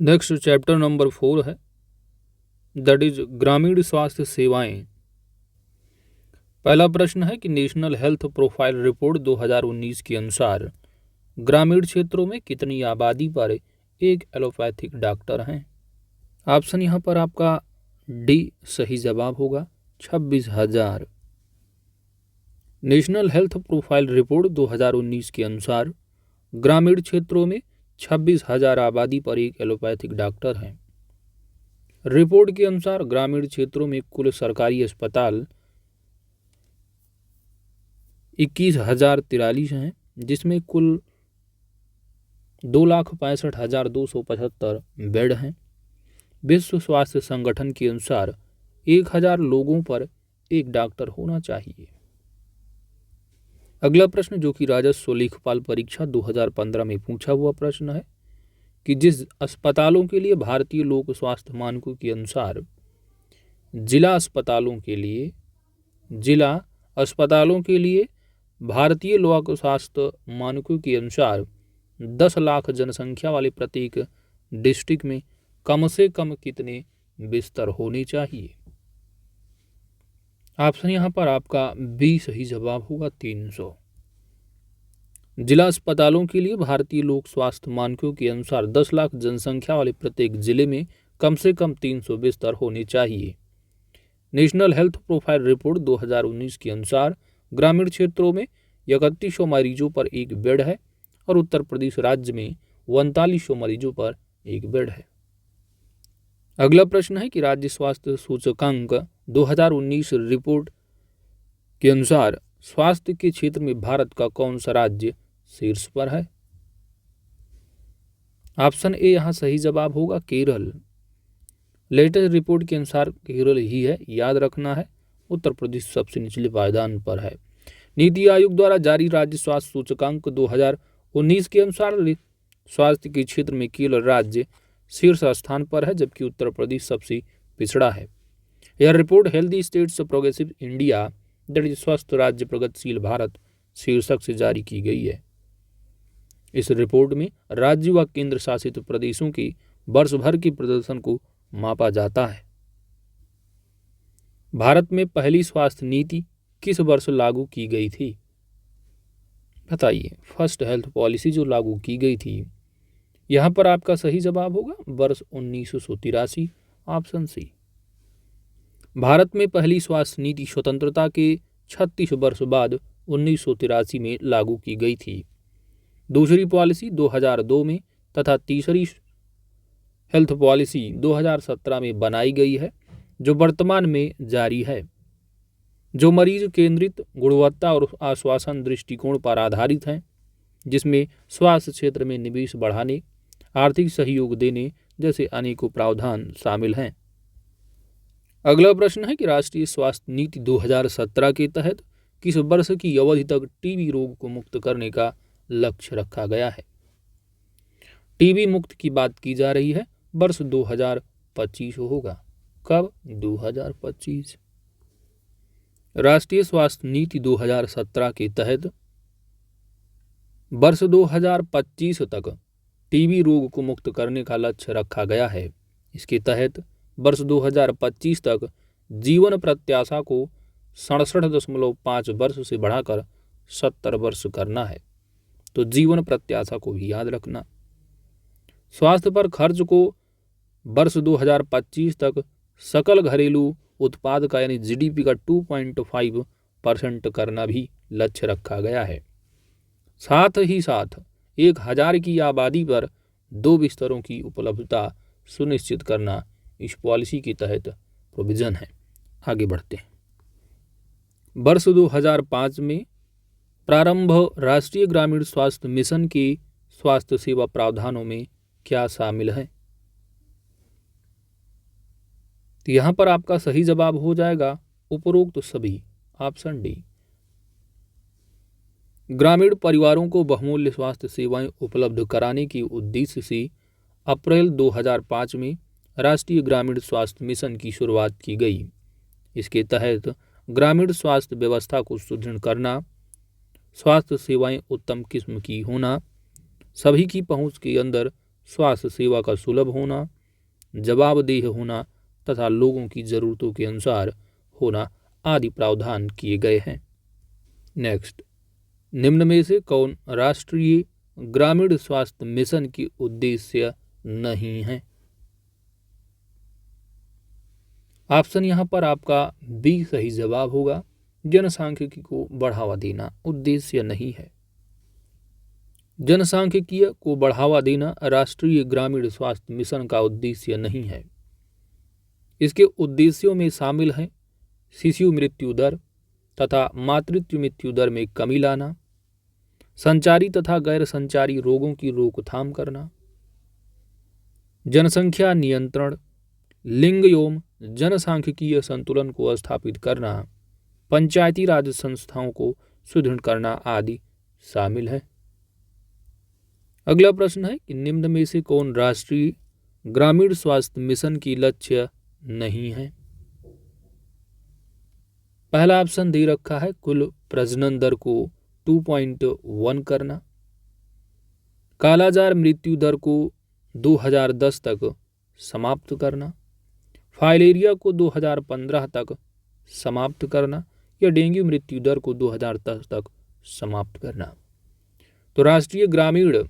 Next chapter number 4 है, that is ग्रामीण स्वास्थ्य सेवाएं। पहला प्रश्न है कि नेशनल हेल्थ प्रोफाइल रिपोर्ट 2019 के अनुसार ग्रामीण क्षेत्रों में कितनी आबादी पर एक एलोपैथिक डॉक्टर हैं। ऑप्शन यहाँ पर आपका डी सही जवाब होगा, 26,000। नेशनल हेल्थ प्रोफाइल रिपोर्ट 2019 के अनुसार ग्रामीण क्षेत्रों में 26,000 आबादी पर एक एलोपैथिक डॉक्टर हैं। रिपोर्ट के अनुसार ग्रामीण क्षेत्रों में कुल सरकारी अस्पताल 21,043 हैं, जिसमें कुल 2,65,275 बेड हैं। विश्व स्वास्थ्य संगठन के अनुसार 1,000 लोगों पर एक डॉक्टर होना चाहिए। अगला प्रश्न जो कि राजस्व लेखपाल परीक्षा 2015 में पूछा हुआ प्रश्न है कि जिस अस्पतालों के लिए भारतीय लोक स्वास्थ्य मानकों के अनुसार जिला अस्पतालों के लिए भारतीय लोक स्वास्थ्य मानकों के अनुसार 10 लाख जनसंख्या वाले प्रत्येक डिस्ट्रिक्ट में कम से कम कितने बिस्तर होने चाहिए। ऑप्शन यहाँ पर आपका बी सही जवाब होगा, 300। जिला अस्पतालों के लिए भारतीय लोक स्वास्थ्य मानकों के अनुसार 10 लाख जनसंख्या वाले प्रत्येक जिले में कम से कम 300 बिस्तर होने चाहिए। नेशनल हेल्थ प्रोफाइल रिपोर्ट 2019 के अनुसार ग्रामीण क्षेत्रों में 3100 मरीजों पर एक बेड है और उत्तर प्रदेश राज्य में 3900 मरीजों पर एक बेड है। अगला प्रश्न है कि राज्य स्वास्थ्य सूचकांक 2019 रिपोर्ट के अनुसार स्वास्थ्य के क्षेत्र में भारत का कौन सा राज्य शीर्ष पर है। ऑप्शन ए यहाँ सही जवाब होगा, केरल। लेटेस्ट रिपोर्ट के अनुसार केरल ही है, याद रखना है। उत्तर प्रदेश सबसे निचले पायदान पर है। नीति आयोग द्वारा जारी राज्य स्वास्थ्य सूचकांक 2019 के अनुसार स्वास्थ्य के क्षेत्र में केरल राज्य शीर्ष स्थान पर है, जबकि उत्तर प्रदेश सबसे पिछड़ा है। यह report healthy states progressive India that is स्वस्थ राज्य प्रगतिशील भारत शीर्षक से जारी की गई है। इस रिपोर्ट में राज्य व केंद्र शासित प्रदेशों के वर्ष भर के प्रदर्शन को मापा जाता है। भारत में पहली स्वास्थ्य नीति किस वर्ष लागू की गई थी, बताइए। फर्स्ट हेल्थ पॉलिसी जो लागू की गई थी, यहां पर आपका सही जवाब होगा वर्ष 1983, ऑप्शन सी। भारत में पहली स्वास्थ्य नीति स्वतंत्रता के 36 वर्ष बाद 1983 में लागू की गई थी। दूसरी पॉलिसी 2002 में तथा तीसरी हेल्थ पॉलिसी 2017 में बनाई गई है, जो वर्तमान में जारी है, जो मरीज केंद्रित, गुणवत्ता और आश्वासन दृष्टिकोण पर आधारित हैं, जिसमें स्वास्थ्य क्षेत्र में निवेश बढ़ाने, आर्थिक सहयोग देने जैसे अनेकों प्रावधान शामिल हैं। अगला प्रश्न है कि राष्ट्रीय स्वास्थ्य नीति 2017 के तहत किस वर्ष की अवधि तक टीबी रोग को मुक्त करने का लक्ष्य रखा गया है। टीबी मुक्त की बात की जा रही है, वर्ष 2025 होगा। कब? 2025। राष्ट्रीय स्वास्थ्य नीति 2017 के तहत वर्ष 2025 तक टीबी रोग को मुक्त करने का लक्ष्य रखा गया है। इसके तहत वर्ष 2025 तक जीवन प्रत्याशा को 67.5 वर्ष से बढ़ाकर 70 वर्ष करना है। तो जीवन प्रत्याशा को भी याद रखना। स्वास्थ्य पर खर्च को वर्ष 2025 तक सकल घरेलू उत्पाद का यानी जीडीपी का 2.5% करना भी लक्ष्य रखा गया है। साथ ही साथ 1,000 की आबादी पर 2 बिस्तरों की उपलब्धता सुनिश्चित करना इस पॉलिसी के तहत प्रोविजन है। आगे बढ़ते हैं। वर्ष 2005 में प्रारंभ राष्ट्रीय ग्रामीण स्वास्थ्य मिशन के स्वास्थ्य सेवा प्रावधानों में क्या शामिल है। तो यहाँ पर आपका सही जवाब हो जाएगा उपरोक्त सभी, ऑप्शन डी। ग्रामीण परिवारों को बहुमूल्य स्वास्थ्य सेवाएं उपलब्ध कराने के उद्देश्य से अप्रैल 2005 में राष्ट्रीय ग्रामीण स्वास्थ्य मिशन की शुरुआत की गई। इसके तहत ग्रामीण स्वास्थ्य व्यवस्था को सुदृढ़ करना, स्वास्थ्य सेवाएं उत्तम किस्म की होना, सभी की पहुंच के अंदर स्वास्थ्य सेवा का सुलभ होना, जवाबदेह होना तथा लोगों की जरूरतों के अनुसार होना आदि प्रावधान किए गए हैं। नेक्स्ट, निम्न में से कौन राष्ट्रीय ग्रामीण स्वास्थ्य मिशन की उद्देश्य नहीं है? ऑप्शन यहां पर आपका बी सही जवाब होगा। जनसांख्यिकी को बढ़ावा देना उद्देश्य नहीं है। जनसांख्यिकीय को बढ़ावा देना राष्ट्रीय ग्रामीण स्वास्थ्य मिशन का उद्देश्य नहीं है। इसके उद्देश्यों में शामिल हैं शिशु मृत्यु दर तथा मातृत्व मृत्यु दर में कमी लाना, संचारी तथा गैर संचारी रोगों की रोकथाम करना, जनसंख्या नियंत्रण, लिंग एवं जनसांख्यिकीय संतुलन को स्थापित करना, पंचायती राज संस्थाओं को सुदृढ़ करना आदि शामिल है। अगला प्रश्न है कि निम्न में से कौन राष्ट्रीय ग्रामीण स्वास्थ्य मिशन की लक्ष्य नहीं है? पहला ऑप्शन दे रखा है कुल प्रजनन दर को 2.1 करना, कालाजार मृत्यु दर को 2010 तक समाप्त करना, फाइलेरिया को 2015 तक समाप्त करना या डेंगू मृत्यु दर को 2010 तक समाप्त करना। तो राष्ट्रीय ग्रामीण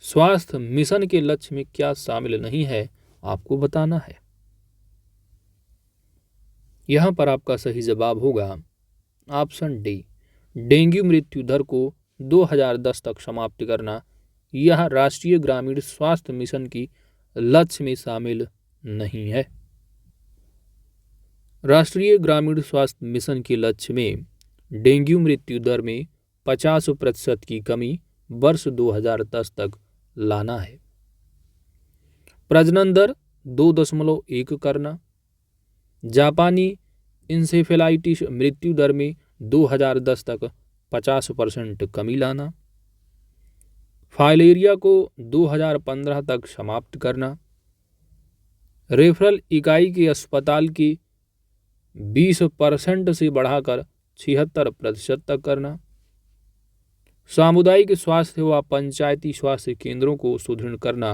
स्वास्थ्य मिशन के लक्ष्य में क्या शामिल नहीं है आपको बताना है। यहां पर आपका सही जवाब होगा ऑप्शन डी, डेंगू मृत्यु दर को 2010 तक समाप्त करना। यह राष्ट्रीय ग्रामीण स्वास्थ्य मिशन की लक्ष्य में शामिल नहीं है। राष्ट्रीय ग्रामीण स्वास्थ्य मिशन के लक्ष्य में डेंगू मृत्यु दर में 50% की कमी वर्ष 2010 तक लाना है, प्रजनन दर 2.1 करना, जापानी इंसेफेलाइटिस मृत्यु दर में 2010 तक 50% कमी लाना, फाइलेरिया को 2015 तक समाप्त करना, रेफरल इकाई के अस्पताल की 20% से बढ़ाकर 76% तक करना, सामुदायिक स्वास्थ्य व पंचायती स्वास्थ्य केंद्रों को सुदृढ़ करना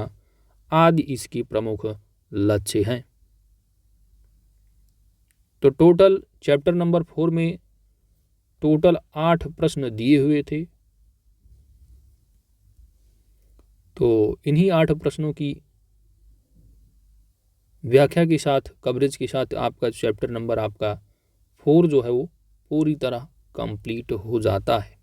आदि इसकी प्रमुख लक्ष्य हैं। तो टोटल चैप्टर नंबर 4 में टोटल 8 प्रश्न दिए हुए थे। तो इन्हीं 8 प्रश्नों की व्याख्या के साथ, कवरेज के साथ आपका चैप्टर नंबर आपका 4 जो है वो पूरी तरह कंप्लीट हो जाता है।